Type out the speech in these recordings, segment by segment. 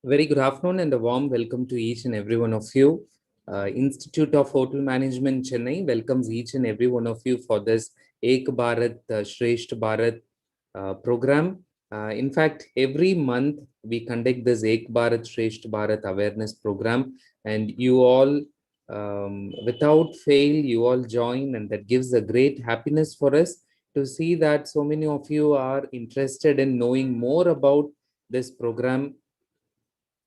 Very good afternoon and a warm welcome to each and every one of you. Institute of Hotel Management Chennai welcomes each and every one of you for this Ek Bharat Shresth Bharat program. In fact, every month we conduct this Ek Bharat Shresth Bharat awareness program, and you all, without fail, you all join, and that gives a great happiness for us to see that so many of you are interested in knowing more about this program.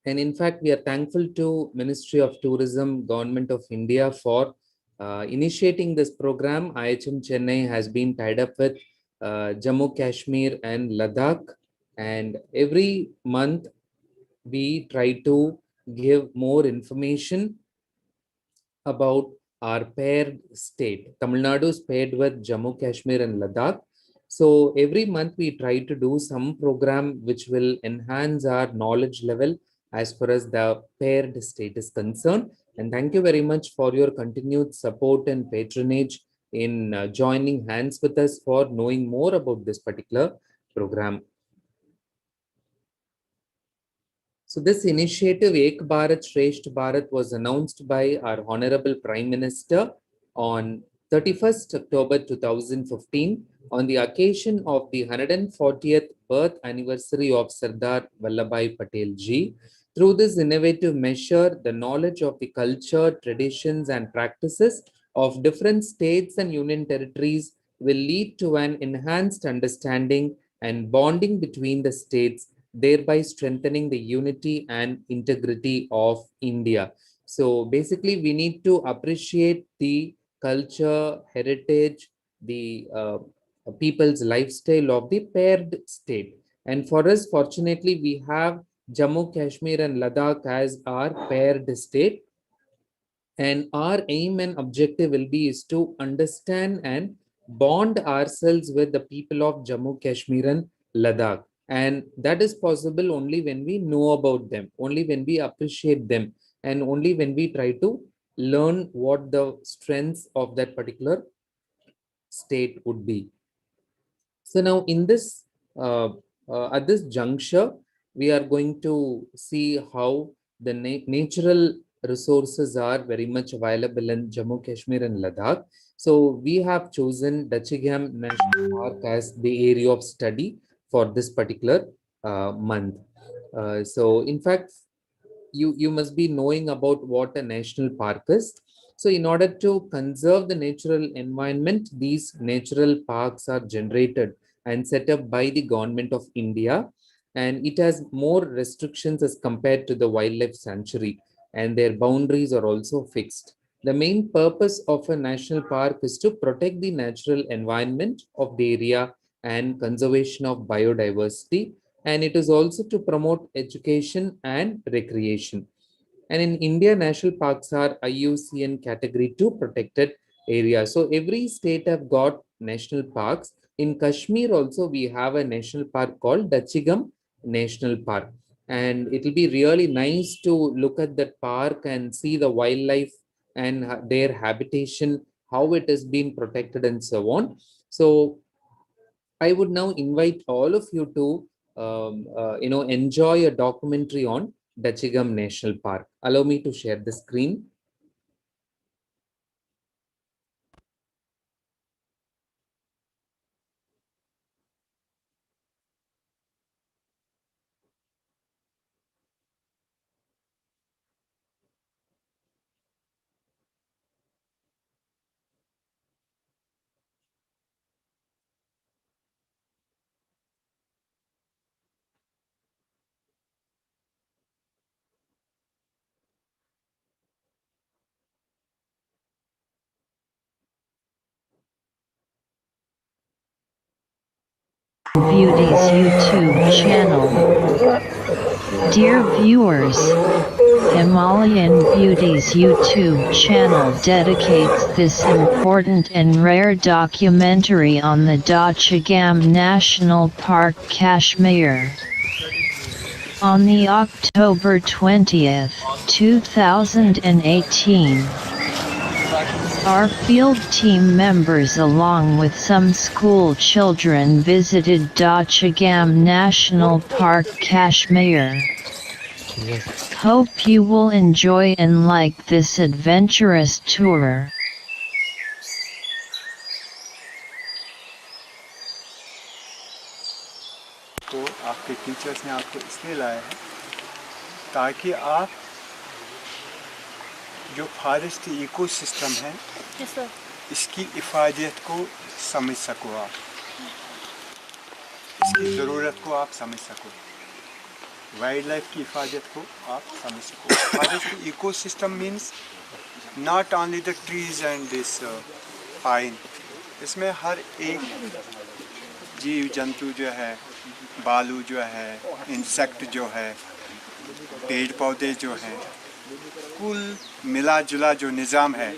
And in fact, we are thankful to Ministry of Tourism, Government of India for initiating this program. IHM Chennai has been tied up with Jammu, Kashmir and Ladakh. And every month we try to give more information about our paired state. Tamil Nadu is paired with Jammu, Kashmir and Ladakh. So every month we try to do some program which will enhance our knowledge level as far as the paired state is concerned. And thank you very much for your continued support and patronage in joining hands with us for knowing more about this particular program. So this initiative, Ek Bharat Shresth Bharat, was announced by our Honorable Prime Minister on 31st October 2015 on the occasion of the 140th birth anniversary of Sardar Vallabhbhai Patel ji. Through this innovative measure, the knowledge of the culture, traditions and practices of different states and union territories will lead to an enhanced understanding and bonding between the states, thereby strengthening the unity and integrity of India. So basically, we need to appreciate the culture, heritage, the people's lifestyle of the paired state. And for us, fortunately, we have Jammu, Kashmir and Ladakh as our paired state. And our aim and objective will be is to understand and bond ourselves with the people of Jammu, Kashmir and Ladakh. And that is possible only when we know about them, only when we appreciate them, and only when we try to learn what the strengths of that particular state would be. So now in this, at this juncture, we are going to see how the natural resources are very much available in Jammu, Kashmir and Ladakh. So we have chosen Dachigam National Park as the area of study for this particular month. So in fact, you must be knowing about what a national park is. So in order to conserve the natural environment, these natural parks are generated and set up by the government of India, and it has more restrictions as compared to the wildlife sanctuary, and their boundaries are also fixed. The main purpose of a national park is to protect the natural environment of the area and conservation of biodiversity, and it is also to promote education and recreation. And in India, national parks are IUCN Category 2 protected areas. So every state have got national parks. In Kashmir also, we have a national park called Dachigam National Park. And it will be really nice to look at that park and see the wildlife and their habitation, how it has been protected and so on. So I would now invite all of you to enjoy a documentary on Dachigam National Park. Allow me to share the screen. Beauty's YouTube channel. Dear viewers, Himalayan Beauty's YouTube channel dedicates this important and rare documentary on the Dachigam National Park, Kashmir. On the October 20th, 2018, our field team members along with some school children visited Dachigam National Park, Kashmir. Hope you will enjoy and like this adventurous tour. तो आपके teachers ने आपको इसलिए लाया है ताकि आप जो फॉरेस्ट इकोसिस्टम है इसकी हिफाजत को समझ सको, आप इसकी ज़रूरत को आप समझ सको, वाइल्ड लाइफ की हिफाजत को आप समझ सको। Forest ecosystem means not only the trees and this pine, इसमें हर एक जीव जंतु जो है, बालू जो है, इंसेक्ट जो है, पेड़ पौधे जो हैं, कुल मिला जुला जो निज़ाम है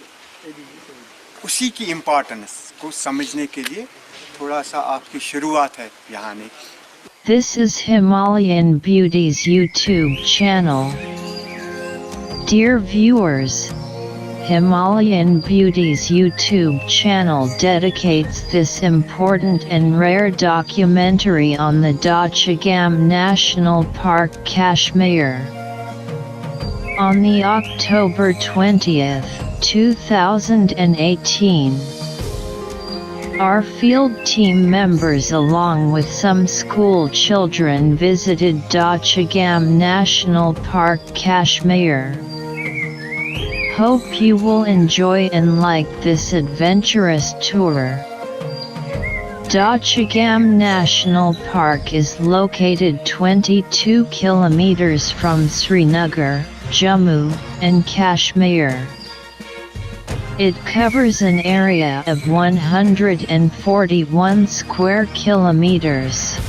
उसी की इम्पोर्टेंस को समझने के लिए थोड़ा सा आपकी शुरुआत है यहाँ आने की। This is Himalayan Beauty's YouTube channel. Dear viewers, Himalayan Beauty's YouTube channel dedicates this important and rare documentary on the Dachigam National Park, Kashmir. On the October 20th, 2018, our field team members along with some school children visited Dachigam National Park, Kashmir. Hope you will enjoy and like this adventurous tour. Dachigam National Park is located 22 kilometers from Srinagar, Jammu and Kashmir. It covers an area of 141 square kilometers.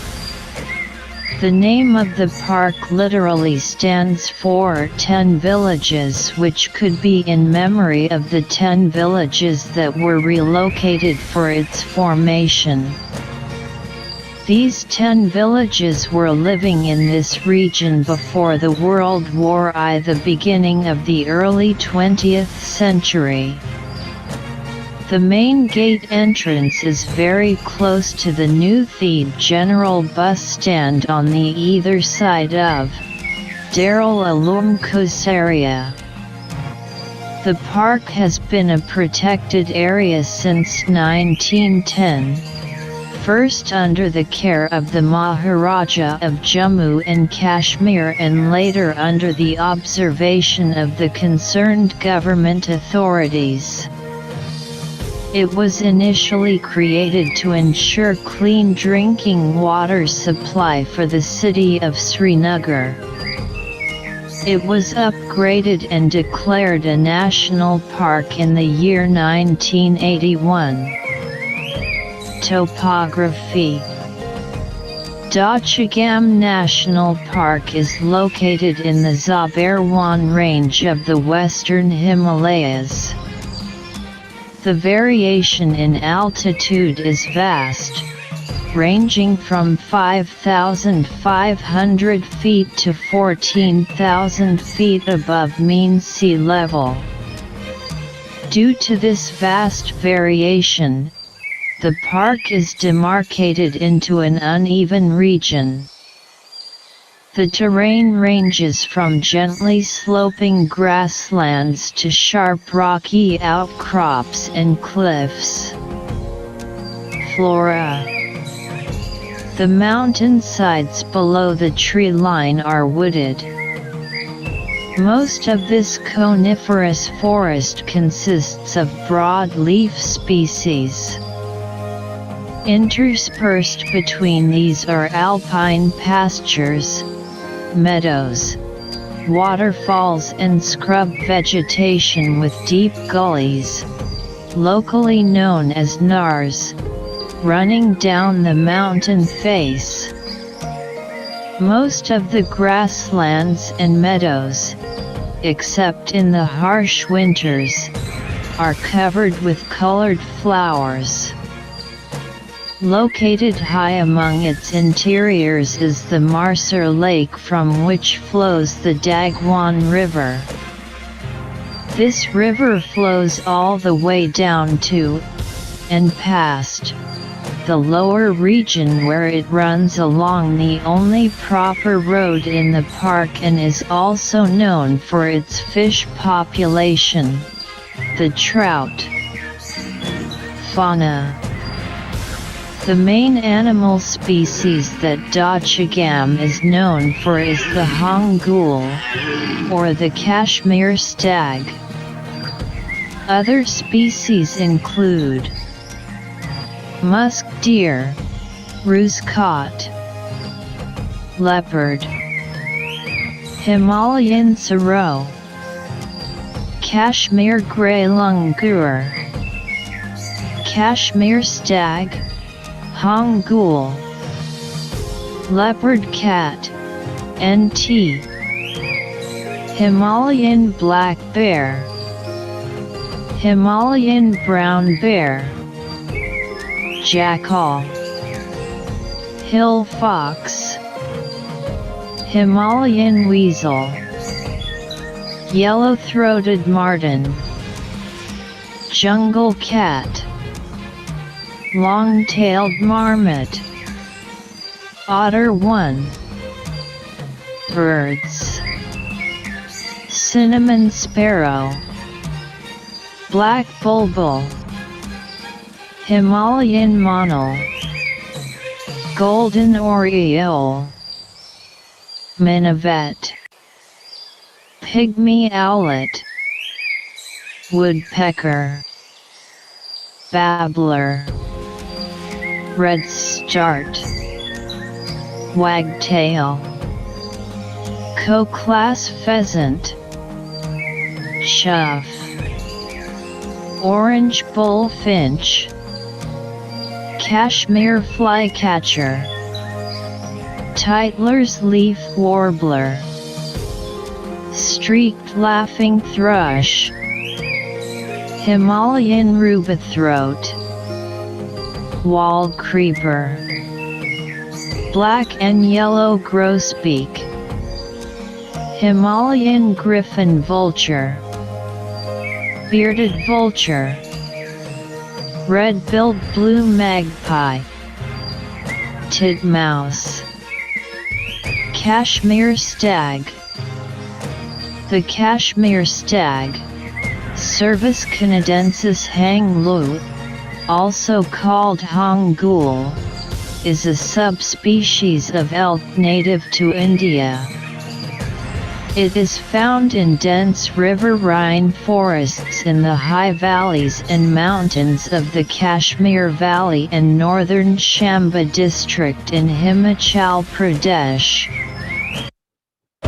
The name of the park literally stands for 10 villages, which could be in memory of the 10 villages that were relocated for its formation. These 10 villages were living in this region before the World War I, the beginning of the early 20th century. The main gate entrance is very close to the New Theed General Bus Stand on the either side of Darul Uloom Kusaria. The park has been a protected area since 1910. First under the care of the Maharaja of Jammu and Kashmir and later under the observation of the concerned government authorities. It was initially created to ensure clean drinking water supply for the city of Srinagar. It was upgraded and declared a national park in the year 1981. Topography. Dachigam National Park is located in the Zabarwan range of the western Himalayas. The variation in altitude is vast, ranging from 5,500 feet to 14,000 feet above mean sea level. Due to this vast variation, the park is demarcated into an uneven region. The terrain ranges from gently sloping grasslands to sharp rocky outcrops and cliffs. Flora. The mountainsides below the tree line are wooded. Most of this coniferous forest consists of broadleaf species. Interspersed between these are alpine pastures, meadows, waterfalls and scrub vegetation with deep gullies, locally known as nars, running down the mountain face. Most of the grasslands and meadows, except in the harsh winters, are covered with colored flowers. Located high among its interiors is the Marsar Lake, from which flows the Dagwon River. This river flows all the way down to, and past, the lower region where it runs along the only proper road in the park and is also known for its fish population, the trout. Fauna. The main animal species that Dachigam is known for is the hangul, or the Kashmir stag. Other species include musk deer, roosecote, leopard, Himalayan serow, Kashmir grey langur, Kashmir stag, hangul, leopard cat, NT, Himalayan black bear, Himalayan brown bear, jackal, hill fox, Himalayan weasel, yellow-throated marten, jungle cat, long-tailed marmot, otter 1. Birds. Cinnamon sparrow, black bulbul, Himalayan monal, golden oriole, minivet, pygmy owlet, woodpecker, babbler, redstart, wagtail, co-class pheasant, chough, orange bullfinch, Kashmir flycatcher, Tytler's leaf warbler, streaked laughing thrush, Himalayan rubythroat, wall creeper, black and yellow grosbeak, Himalayan griffon vulture, bearded vulture, red-billed blue magpie, titmouse, Kashmir stag. The Kashmir stag, Cervus canadensis hang lu, also called hongul, is a subspecies of elk native to India. It is found in dense riverine forests in the high valleys and mountains of the Kashmir Valley and northern Chamba district in Himachal Pradesh.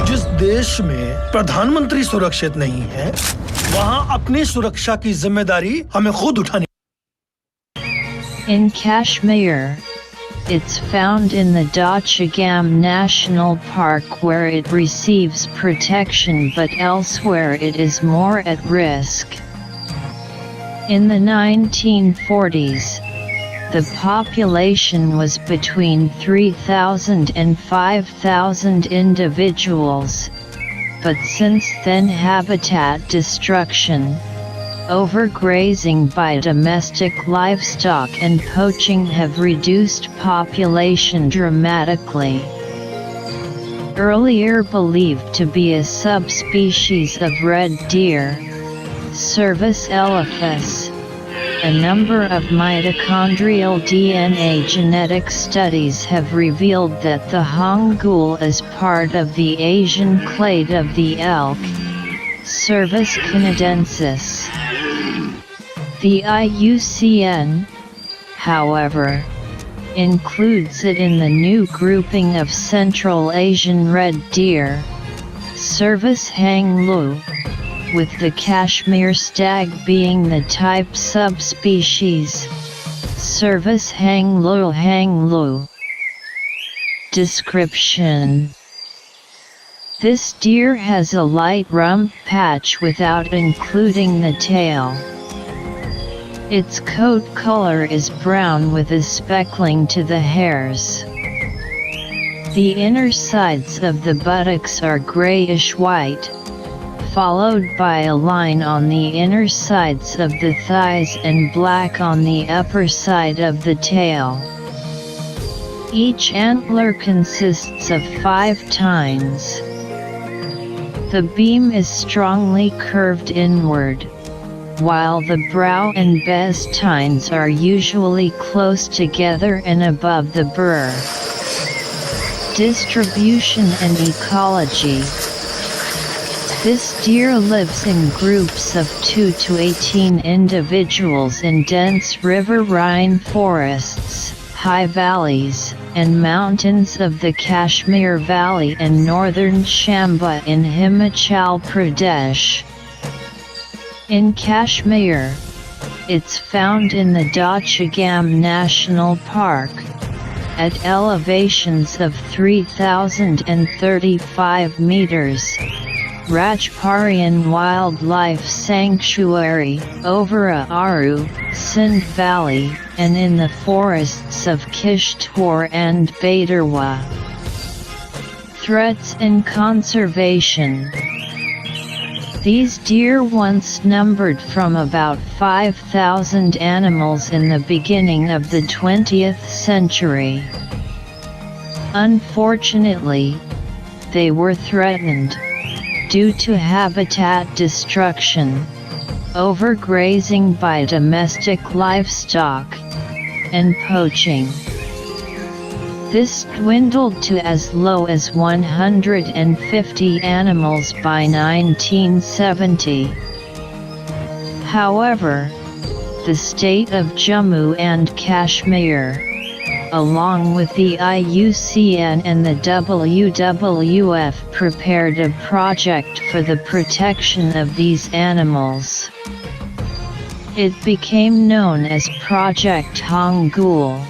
जिस देश में प्रधानमंत्री सुरक्षित नहीं है, वहां अपनी सुरक्षा की जिम्मेदारी हमें खुद उठानी। In Kashmir, it's found in the Dachigam National Park where it receives protection, but elsewhere it is more at risk. In the 1940s, the population was between 3,000 and 5,000 individuals, but since then habitat destruction, overgrazing by domestic livestock and poaching have reduced population dramatically. Earlier believed to be a subspecies of red deer, Cervus elephas, a number of mitochondrial DNA genetic studies have revealed that the hongul is part of the Asian clade of the elk, Cervus canadensis. The IUCN, however, includes it in the new grouping of Central Asian red deer, Cervus hang lu, with the Kashmir stag being the type subspecies, Cervus hang lu. Description: this deer has a light rump patch without including the tail. Its coat color is brown with a speckling to the hairs. The inner sides of the buttocks are grayish-white, followed by a line on the inner sides of the thighs and black on the upper side of the tail. Each antler consists of 5 tines. The beam is strongly curved inward, while the brow and base tines are usually close together and above the burr. Distribution and ecology: this deer lives in groups of 2 to 18 individuals in dense riverine forests, high valleys, and mountains of the Kashmir Valley and northern Chamba in Himachal Pradesh. In Kashmir, it's found in the Dachigam National Park, at elevations of 3,035 meters, Rajparian Wildlife Sanctuary, Overa Aru, Sindh Valley, and in the forests of Kishtor and Baidarwa. Threats and conservation: these deer once numbered from about 5,000 animals in the beginning of the 20th century. Unfortunately, they were threatened due to habitat destruction, overgrazing by domestic livestock, and poaching. This dwindled to as low as 150 animals by 1970. However, the state of Jammu and Kashmir, along with the IUCN and the WWF, prepared a project for the protection of these animals. It became known as Project Hongul.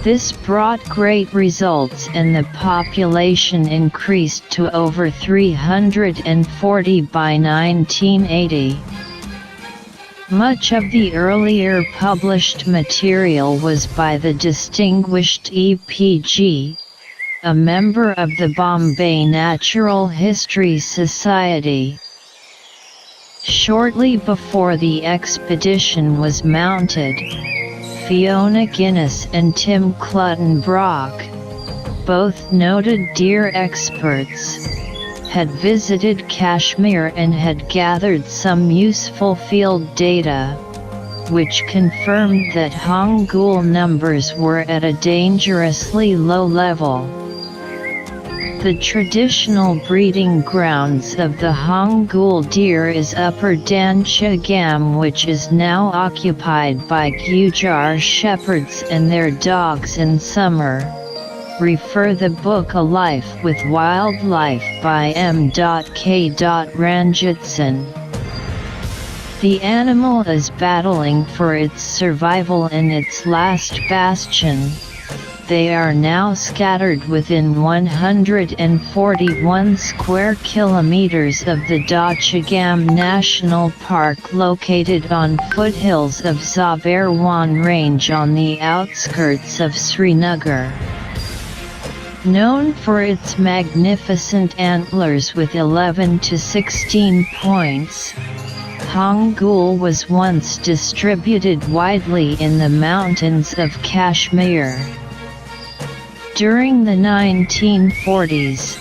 This brought great results and the population increased to over 340 by 1980. Much of the earlier published material was by the distinguished EPG, a member of the Bombay Natural History Society. Shortly before the expedition was mounted, Fiona Guinness and Tim Clutton-Brock, both noted deer experts, had visited Kashmir and had gathered some useful field data, which confirmed that Hangul numbers were at a dangerously low level. The traditional breeding grounds of the Hangul deer is Upper Dachigam, which is now occupied by Gujar shepherds and their dogs in summer. Refer the book A Life with Wildlife by M.K. Ranjitson. The animal is battling for its survival in its last bastion. They are now scattered within 141 square kilometers of the Dachigam National Park, located on foothills of Zabarwan Range on the outskirts of Srinagar. Known for its magnificent antlers with 11 to 16 points, Hangul was once distributed widely in the mountains of Kashmir. During the 1940s,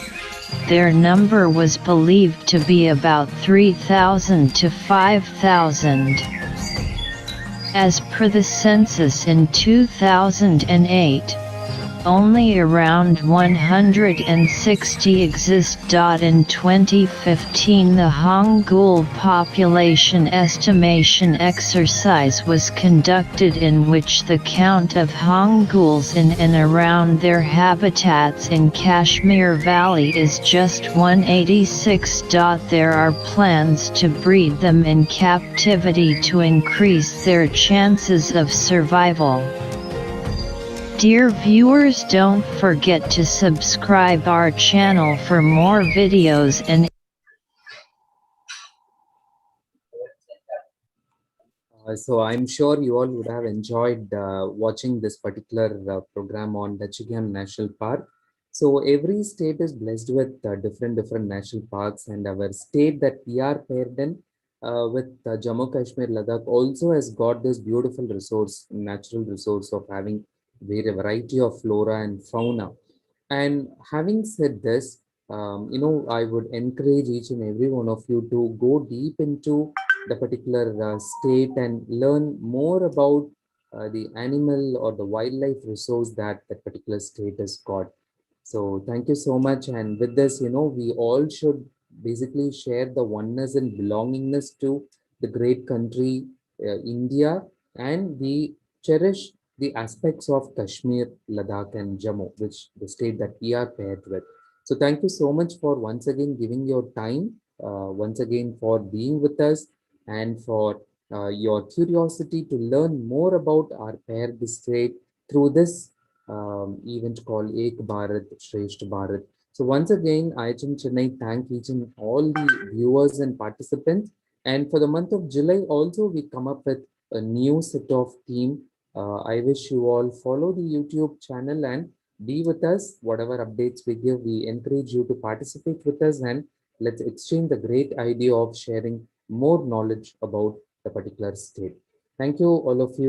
their number was believed to be about 3,000 to 5,000. As per the census in 2008, only around 160 exist. In 2015, the Hangul population estimation exercise was conducted, in which the count of Hanguls in and around their habitats in Kashmir Valley is just 186. There are plans to breed them in captivity to increase their chances of survival. Dear viewers, don't forget to subscribe our channel for more videos and So I'm sure you all would have enjoyed watching this particular program on Dachigam National Park. So every state is blessed with different national parks, and our state that we are paired in with Jammu Kashmir Ladakh also has got this beautiful resource, natural resource of having variety of flora and fauna. And having said this, I would encourage each and every one of you to go deep into the particular state and learn more about the animal or the wildlife resource that that particular state has got. So thank you so much. And with this, we all should basically share the oneness and belongingness to the great country, India, and we cherish the aspects of Kashmir, Ladakh, and Jammu, which the state that we are paired with. So thank you so much for once again giving your time, once again for being with us, and for your curiosity to learn more about our paired state through this event called Ek Bharat Shresht Bharat. So once again, IHM Chennai thank each and all the viewers and participants. And for the month of July, also we come up with a new set of theme. I wish you all follow the YouTube channel and be with us. Whatever updates we give, we encourage you to participate with us, and let's exchange the great idea of sharing more knowledge about the particular state. Thank you, all of you.